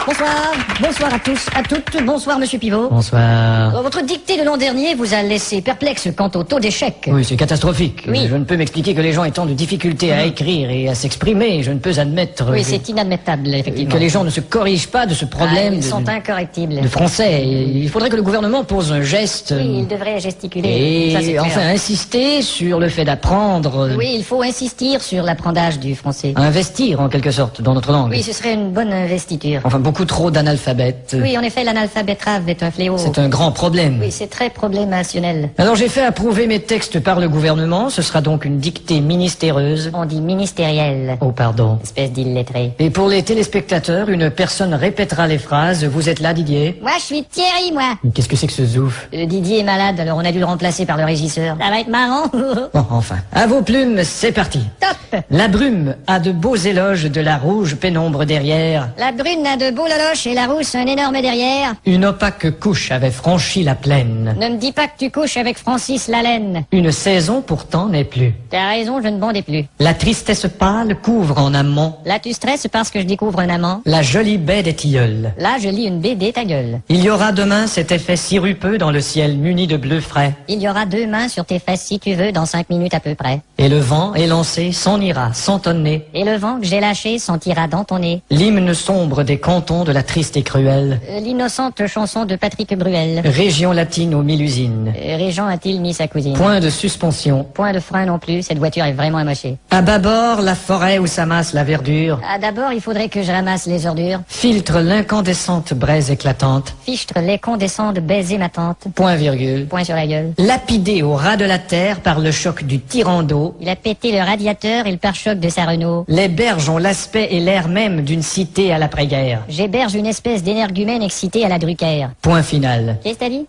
Bonsoir, bonsoir à tous, à toutes, bonsoir Monsieur Pivot. Bonsoir. Votre dictée de l'an dernier vous a laissé perplexe quant au taux d'échec. Oui, c'est catastrophique. Oui. Je ne peux m'expliquer que les gens étant de difficultés à écrire et à s'exprimer. Je ne peux admettre Oui, c'est inadmettable, effectivement. que les gens ne se corrigent pas de ce problème Ils sont incorrectibles. de français. Il faudrait que le gouvernement pose un geste Oui, il devrait gesticuler. Ça, c'est et clair. enfin insister sur le fait d'apprendre, Oui, il faut insister sur l'apprentissage du français. investir en quelque sorte dans notre langue. Oui, ce serait une bonne investiture. Enfin, beaucoup trop d'analphabètes. Oui, en effet, l'analphabétrave est un fléau. C'est un grand problème. Oui, c'est très problémationnel. Alors j'ai fait approuver mes textes par le gouvernement. Ce sera donc une dictée ministéreuse. On dit ministériel. Oh, pardon. Espèce d'illettré. Et pour les téléspectateurs, une personne répétera les phrases. Vous êtes là, Didier? Moi, je suis Thierry, moi. Qu'est-ce que c'est que ce zouf? Didier est malade, alors on a dû le remplacer par le régisseur. Ça va être marrant. Bon, enfin. À vos plumes, c'est parti. Top. La brume a de beaux éloges de la rouge pénombre derrière. La brune a de beaux loloches et la rousse un énorme derrière. Une opaque couche avait franchi la plaine. Ne me dis pas que tu couches avec Francis Lalaine. Une saison pourtant n'est plus. T'as raison, je ne bondais plus. La tristesse pâle couvre en amont Là, tu stresses parce que je découvre un amant. la jolie baie des tilleuls. Là, je lis une BD, ta gueule. Il y aura demain cet effet sirupeux dans le ciel muni de bleu frais. Il y aura 2 mains sur tes fesses si tu veux, dans 5 minutes à peu près. Et le vent élancé s'en ira sans tonner. Et le vent que j'ai lâché sentira dans ton nez. L'hymne sombre des cantons de la triste et cruelle L'innocente chanson de Patrick Bruel. région latine aux 1000 usines. Régent a-t-il ni sa cousine? Point de suspension. Point de frein non plus, cette voiture est vraiment amochée. À bâbord, la forêt où s'amasse la verdure Ah, d'abord, il faudrait que je ramasse les ordures. filtre l'incandescente braise éclatante. Fichtre les condescendent, baiser ma tante. Point virgule. Point sur la gueule. Lapidé au ras de la terre par le choc du tyran d'eau, Il a pété le radiateur et le pare-choc de sa Renault. les berges ont l'aspect et l'air même d'une cité à l'après-guerre. J'héberge une espèce d'énergumène excité à la Drucker. Point final. Qu'est-ce que t'as dit?